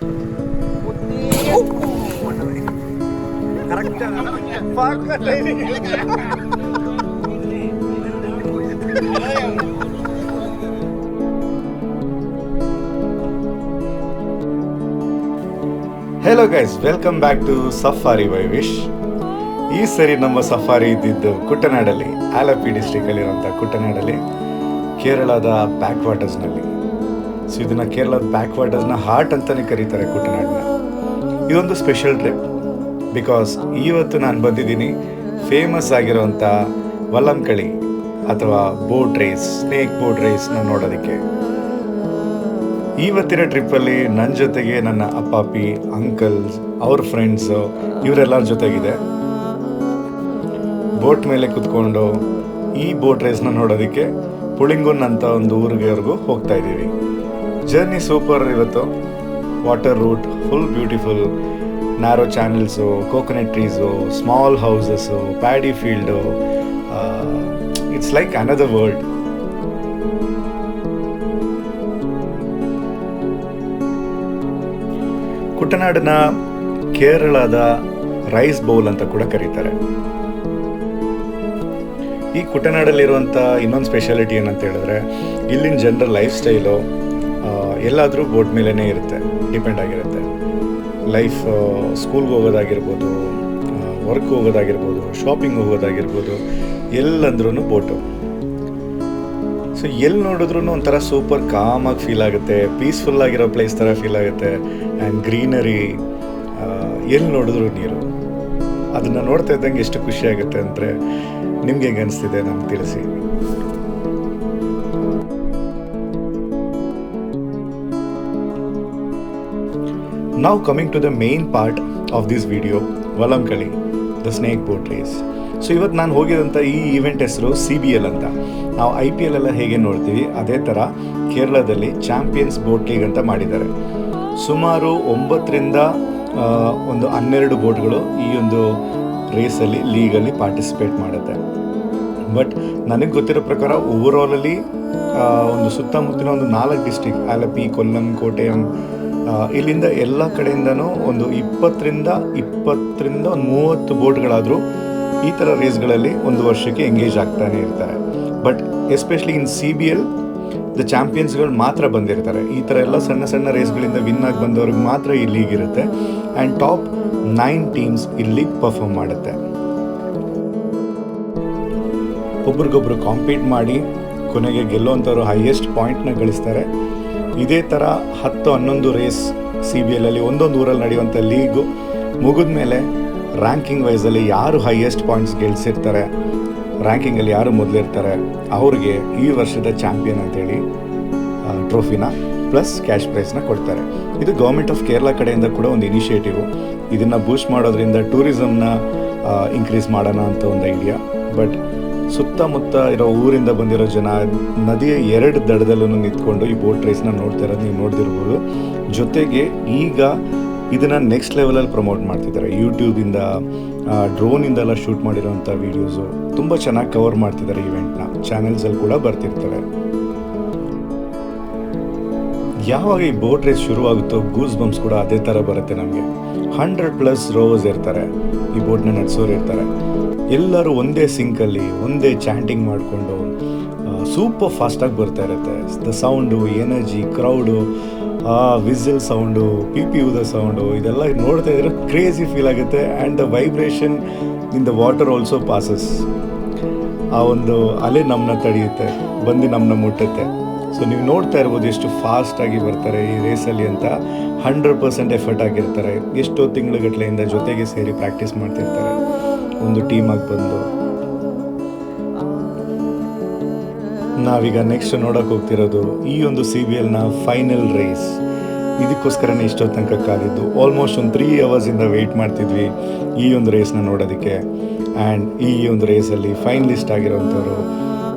Hello guys, welcome back to safari by Vish. ಈ ಸರಿ ನಮ್ಮ ಸಫಾರಿ ಇದ್ದಿದ್ದು ಕುಟ್ಟನಾಡಲ್ಲಿ, ಆಲಪ್ಪಿ ಡಿಸ್ಟ್ರಿಕ್ಟಲ್ಲಿರುವಂಥ ಕುಟ್ಟನಾಡಲ್ಲಿ, ಕೇರಳದ ಬ್ಯಾಕ್ ವಾಟರ್ಸ್ನಲ್ಲಿ. ಸೊ ಇದನ್ನು ಕೇರಳದ ಬ್ಯಾಕ್ ವಾಟರ್ಸ್ನ ಹಾರ್ಟ್ ಅಂತಲೇ ಕರೀತಾರೆ ಕುಟ್ಟನಾಡನ್ನ. ಇದೊಂದು ಸ್ಪೆಷಲ್ ಟ್ರಿಪ್ ಬಿಕಾಸ್ ಇವತ್ತು ನಾನು ಬಂದಿದ್ದೀನಿ ಫೇಮಸ್ ಆಗಿರೋವಂಥ ವಲ್ಲಂಕಳಿ ಅಥವಾ ಬೋಟ್ ರೇಸ್, ಸ್ನೇಕ್ ಬೋಟ್ ರೇಸ್ನ ನೋಡೋದಕ್ಕೆ. ಇವತ್ತಿನ ಟ್ರಿಪ್ಪಲ್ಲಿ ನನ್ನ ಜೊತೆಗೆ ನನ್ನ ಅಪ್ಪಾಪಿ, ಅಂಕಲ್ಸ್, ಅವ್ರ ಫ್ರೆಂಡ್ಸು ಇವರೆಲ್ಲರ ಜೊತೆಗಿದೆ. ಬೋಟ್ ಮೇಲೆ ಕುತ್ಕೊಂಡು ಈ ಬೋಟ್ ರೇಸ್ನ ನೋಡೋದಕ್ಕೆ ಪುಳಿಂಗುನ್ ಅಂತ ಒಂದು ಊರಿಗೆವರೆಗೂ ಹೋಗ್ತಾ ಇದ್ದೀವಿ. ಜರ್ನಿ ಸೂಪರ್ ಇವತ್ತು. Water route full beautiful, narrow channels, coconut trees, small houses, paddy field. It's like another world. ಕುಟ್ಟನಾಡನ್ನ ಕೇರಳದ ರೈಸ್ ಬೌಲ್ ಅಂತ ಕೂಡ ಕರೀತಾರೆ. ಈ ಕುಟ್ಟನಾಡಲ್ಲಿರುವಂಥ ಇನ್ನೊಂದು ಸ್ಪೆಷಾಲಿಟಿ ಏನಂತ ಹೇಳಿದ್ರೆ, ಇಲ್ಲಿನ ಜನರ ಲೈಫ್ ಸ್ಟೈಲು ಎಲ್ಲಾದರೂ ಬೋಟ್ ಮೇಲೇ ಇರುತ್ತೆ, ಡಿಪೆಂಡ್ ಆಗಿರುತ್ತೆ. ಲೈಫ್ ಸ್ಕೂಲ್ಗೆ ಹೋಗೋದಾಗಿರ್ಬೋದು, ವರ್ಕ್ ಹೋಗೋದಾಗಿರ್ಬೋದು, ಶಾಪಿಂಗ್ ಹೋಗೋದಾಗಿರ್ಬೋದು, ಎಲ್ಲಂದ್ರೂ ಬೋಟು. ಸೊ ಎಲ್ಲಿ ನೋಡಿದ್ರೂ ಒಂಥರ ಸೂಪರ್ ಕಾಮಾಗಿ ಫೀಲ್ ಆಗುತ್ತೆ, ಪೀಸ್ಫುಲ್ ಆಗಿರೋ ಪ್ಲೇಸ್ ಥರ ಫೀಲ್ ಆಗುತ್ತೆ. ಆ್ಯಂಡ್ ಗ್ರೀನರಿ, ಎಲ್ಲಿ ನೋಡಿದ್ರು ನೀರು. ಅದನ್ನು ನೋಡ್ತಾ ಇದ್ದಂಗೆ ಎಷ್ಟು ಖುಷಿ ಆಗುತ್ತೆ ಅಂದರೆ, ನಿಮ್ಗೆ ಹೆಂಗೆ ಅನಿಸ್ತಿದೆ ನಮ್ಗೆ ತಿಳಿಸಿ. Now coming to the main part of this video, Vallamkali, the snake boat race. So ಇವತ್ತು ನಾನು ಹೋಗಿರೋಂಥ ಈ ಈವೆಂಟ್ ಹೆಸರು CBL ಅಂತ. ನಾವು IPL ಎಲ್ಲ ಹೇಗೆ ನೋಡ್ತೀವಿ ಅದೇ ಥರ ಕೇರಳದಲ್ಲಿ ಚಾಂಪಿಯನ್ಸ್ ಬೋಟ್ ಲೀಗ್ ಅಂತ ಮಾಡಿದ್ದಾರೆ. ಸುಮಾರು 9ರಿಂದ 12 ಬೋಟ್ಗಳು ಈ ಒಂದು ರೇಸಲ್ಲಿ, ಲೀಗಲ್ಲಿ ಪಾರ್ಟಿಸಿಪೇಟ್ ಮಾಡುತ್ತೆ. ಬಟ್ ನನಗೆ ಗೊತ್ತಿರೋ ಪ್ರಕಾರ ಓವರಾಲಲ್ಲಿ ಒಂದು ಸುತ್ತಮುತ್ತಲಿನ ಒಂದು 4 ಡಿಸ್ಟ್ರಿಕ್ಟ್, ಆಲಪ್ಪಿ, ಕೊಲ್ಲಂ, ಕೋಟೆಯಂ, ಇಲ್ಲಿಂದ ಎಲ್ಲ ಕಡೆಯಿಂದನೂ ಒಂದು 20ರಿಂದ 30 ಬೋಟ್ಗಳಾದರೂ ಈ ಥರ ರೇಸ್ಗಳಲ್ಲಿ ಒಂದು ವರ್ಷಕ್ಕೆ ಎಂಗೇಜ್ ಆಗ್ತಾನೆ ಇರ್ತಾರೆ. But especially in CBL the ಚಾಂಪಿಯನ್ಸ್ಗಳು ಮಾತ್ರ ಬಂದಿರ್ತಾರೆ. ಈ ಥರ ಎಲ್ಲ ಸಣ್ಣ ಸಣ್ಣ ರೇಸ್ಗಳಿಂದ ವಿನ್ ಆಗಿ ಬಂದವ್ರಿಗೆ ಮಾತ್ರ ಈ ಲೀಗ್ ಇರುತ್ತೆ. ಆ್ಯಂಡ್ ಟಾಪ್ 9 ಟೀಮ್ಸ್ ಇಲ್ಲಿ ಪರ್ಫಾರ್ಮ್ ಮಾಡುತ್ತೆ. ಒಬ್ರಿಗೊಬ್ರು ಕಾಂಪೀಟ್ ಮಾಡಿ ಕೊನೆಗೆ ಗೆಲ್ಲುವಂಥವ್ರು ಹೈಯೆಸ್ಟ್ ಪಾಯಿಂಟ್ನ ಗಳಿಸ್ತಾರೆ. ಇದೇ ಥರ 10-11 ರೇಸ್ CBLಲ್ಲಿ ಒಂದೊಂದು ಊರಲ್ಲಿ ನಡೆಯುವಂಥ ಲೀಗು ಮುಗಿದ ಮೇಲೆ ರ್ಯಾಂಕಿಂಗ್ ವೈಸಲ್ಲಿ ಯಾರು ಹೈಯೆಸ್ಟ್ ಪಾಯಿಂಟ್ಸ್ ಗೆಲ್ಸಿರ್ತಾರೆ, ರ್ಯಾಂಕಿಂಗಲ್ಲಿ ಯಾರು ಮೊದಲಿರ್ತಾರೆ, ಅವ್ರಿಗೆ ಈ ವರ್ಷದ ಚಾಂಪಿಯನ್ ಅಂತೇಳಿ ಟ್ರೋಫಿನ ಪ್ಲಸ್ ಕ್ಯಾಶ್ ಪ್ರೈಸ್ನ ಕೊಡ್ತಾರೆ. ಇದು ಗೌರ್ಮೆಂಟ್ ಆಫ್ ಕೇರಳ ಕಡೆಯಿಂದ ಕೂಡ ಒಂದು ಇನಿಷಿಯೇಟಿವು. ಇದನ್ನು ಬೂಸ್ಟ್ ಮಾಡೋದ್ರಿಂದ ಟೂರಿಸಮ್ನ ಇನ್ಕ್ರೀಸ್ ಮಾಡೋಣ ಅಂತ ಒಂದು ಐಡಿಯಾ. ಬಟ್ ಸುತ್ತಮುತ್ತ ಇರೋ ಊರಿಂದ ಬಂದಿರೋ ಜನ ನದಿಯ 2 ದಡದಲ್ಲೂ ನಿಂತ್ಕೊಂಡು ಈ ಬೋಟ್ ರೇಸ್ನ ನೋಡ್ತಾ ಇರೋದು ನೀವು ನೋಡ್ತಿರ್ಬೋದು. ಜೊತೆಗೆ ಈಗ ಇದನ್ನು ನೆಕ್ಸ್ಟ್ ಲೆವೆಲಲ್ಲಿ ಪ್ರಮೋಟ್ ಮಾಡ್ತಿದ್ದಾರೆ. ಯೂಟ್ಯೂಬಿಂದ, ಡ್ರೋನಿಂದೆಲ್ಲ ಶೂಟ್ ಮಾಡಿರೋಂಥ ವೀಡಿಯೋಸು ತುಂಬ ಚೆನ್ನಾಗಿ ಕವರ್ ಮಾಡ್ತಿದ್ದಾರೆ ಈವೆಂಟ್ನ. ಚಾನೆಲ್ಸಲ್ಲಿ ಕೂಡ ಬರ್ತಿರ್ತಾರೆ. ಯಾವಾಗ ಈ ಬೋಟ್ ರೇಸ್ ಶುರುವಾಗುತ್ತೋ ಗೂಸ್ ಬಂಪ್ಸ್ ಕೂಡ ಅದೇ ಥರ ಬರುತ್ತೆ ನಮಗೆ. 100+ ರೋವರ್ಸ್ ಇರ್ತಾರೆ, ಈ ಬೋಟ್ನ ನಡೆಸೋರು ಇರ್ತಾರೆ. ಎಲ್ಲರೂ ಒಂದೇ ಸಿಂಕಲ್ಲಿ ಒಂದೇ ಚಾಂಟಿಂಗ್ ಮಾಡಿಕೊಂಡು ಸೂಪರ್ ಫಾಸ್ಟಾಗಿ ಬರ್ತಾ ಇರುತ್ತೆ. The sound, energy, crowd, whistle sound, ಪಿ ಊದ ಸೌಂಡು, ಇದೆಲ್ಲ ನೋಡ್ತಾ ಇದ್ರೆ ಕ್ರೇಜಿ ಫೀಲ್ ಆಗುತ್ತೆ. And the vibration in the water also passes. ಆ ಒಂದು ಅಲೆ ನಮ್ಮನ್ನ ತಡೆಯುತ್ತೆ, ಬಂದು ನಮ್ಮನ್ನ ಮುಟ್ಟುತ್ತೆ. ಸೊ ನೀವು ನೋಡ್ತಾ ಇರ್ಬೋದು ಎಷ್ಟು ಫಾಸ್ಟಾಗಿ ಬರ್ತಾರೆ ಈ ರೇಸಲ್ಲಿ ಅಂತ. 100% ಎಫರ್ಟ್ ಆಗಿರ್ತಾರೆ. ಎಷ್ಟೋ ತಿಂಗಳುಗಟ್ಟಲೆಯಿಂದ ಜೊತೆಗೆ ಸೇರಿ ಪ್ರಾಕ್ಟೀಸ್ ಮಾಡ್ತಿರ್ತಾರೆ, ಒಂದು ಟೀಮಾಗಿ ಬಂದು. ನಾವೀಗ ನೆಕ್ಸ್ಟ್ ನೋಡೋಕೆ ಹೋಗ್ತಿರೋದು ಈ ಒಂದು CBLನ ಫೈನಲ್ ರೇಸ್. ಇದಕ್ಕೋಸ್ಕರನೇ ಇಷ್ಟೊತ್ತು ತನಕ ಕಾದಿದ್ದು. ಆಲ್ಮೋಸ್ಟ್ ಒಂದು 3 ಅವರ್ಸಿಂದ ವೆಯ್ಟ್ ಮಾಡ್ತಿದ್ವಿ ಈ ಒಂದು ರೇಸ್ನ ನೋಡೋದಕ್ಕೆ. ಆ್ಯಂಡ್ ಈ ಒಂದು ರೇಸಲ್ಲಿ ಫೈನಲಿಸ್ಟ್ ಆಗಿರೋವಂಥವ್ರು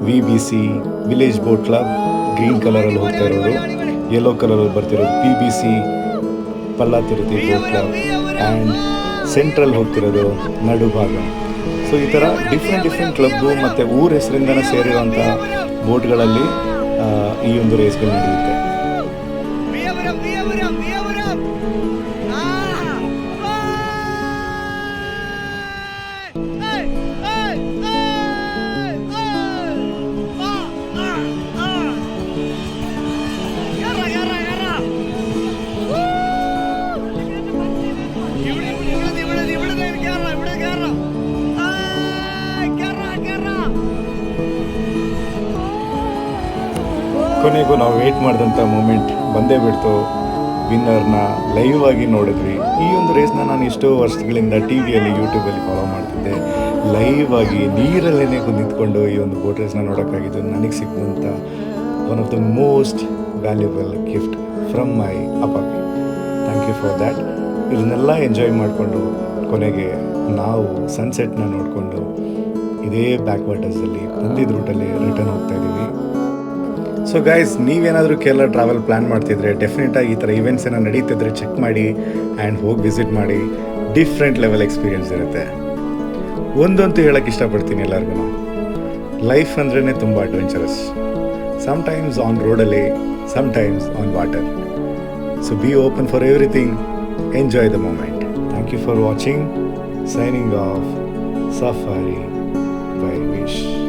VBC, village boat club, green ಕಲರಲ್ಲಿ ಹೋಗ್ತಾ ಇರೋರು, ಯೆಲ್ಲೋ ಕಲರಲ್ಲಿ ಬರ್ತಿರೋದು PBC, Pallathuruthy boat club, and central ಹೋಗ್ತಿರೋದು ನಡುಭಾಗ. ಸೊ ಈ ಥರ ಡಿಫ್ರೆಂಟ್ ಕ್ಲಬ್ಬು ಮತ್ತು ಊರ ಹೆಸರಿಂದನೇ ಸೇರಿರುವಂಥ ಬೋಟ್ಗಳಲ್ಲಿ ಈ ಒಂದು ರೇಸ್ಗಳು ನಡೆಯುತ್ತೆ. ಕೊನೆಗೂ ನಾವು ವೇಟ್ ಮಾಡಿದಂಥ ಮೂಮೆಂಟ್ ಬಂದೇ ಬಿಡ್ತು. ವಿನ್ನರ್ನ ಲೈವ್ ಆಗಿ ನೋಡಿದ್ವಿ. ಈ ಒಂದು ರೇಸ್ನ ನಾನು ಎಷ್ಟೋ ವರ್ಷಗಳಿಂದ ಟಿ ವಿಯಲ್ಲಿ ಯೂಟ್ಯೂಬಲ್ಲಿ ಫಾಲೋ ಮಾಡ್ತಿದ್ದೆ. ಲೈವ್ ಆಗಿ ನೀರಲ್ಲೇ ನಿಂತ್ಕೊಂಡು ಈ ಒಂದು ಬೋಟ್ ರೇಸ್ನ ನೋಡೋಕ್ಕಾಗಿದ್ದು ನನಗೆ ಸಿಕ್ಕಿದಂಥ one of the most valuable gift from my ಅಪ್ಪಾಪಿ. Thank you for that. ಇದನ್ನೆಲ್ಲ ಎಂಜಾಯ್ ಮಾಡಿಕೊಂಡು ಕೊನೆಗೆ ನಾವು ಸನ್ಸೆಟ್ನ ನೋಡಿಕೊಂಡು ಇದೇ ಬ್ಯಾಕ್ ವಾಟರ್ಸಲ್ಲಿ ಬಂದಿದ್ದ ರೂಟಲ್ಲಿ ರಿಟರ್ನ್ ಹೋಗ್ತಾ ಇದ್ದೀವಿ. ಸೊ ಗೈಸ್, ನೀವೇನಾದರೂ ಕೇರಳ ಟ್ರಾವೆಲ್ ಪ್ಲ್ಯಾನ್ ಮಾಡ್ತಿದ್ರೆ ಡೆಫಿನೆಟಾಗಿ ಈ ಥರ ಈವೆಂಟ್ಸ್ ಏನೋ ನಡೀತಿದ್ರೆ ಚೆಕ್ ಮಾಡಿ ಆ್ಯಂಡ್ ಹೋಗಿ ವಿಸಿಟ್ ಮಾಡಿ. ಡಿಫ್ರೆಂಟ್ ಲೆವೆಲ್ ಎಕ್ಸ್ಪೀರಿಯನ್ಸ್ ಇರುತ್ತೆ. ಒಂದಂತೂ ಹೇಳೋಕ್ಕೆ ಇಷ್ಟಪಡ್ತೀನಿ ಎಲ್ಲರಿಗೂ, ಲೈಫ್ ಅಂದ್ರೇ ತುಂಬ ಅಡ್ವೆಂಚರಸ್. ಸಮ್ಟೈಮ್ಸ್ ಆನ್ ರೋಡಲ್ಲಿ, sometimes on water. So be open for everything. Enjoy the moment. Thank you for watching. Signing off, Safari by Wish.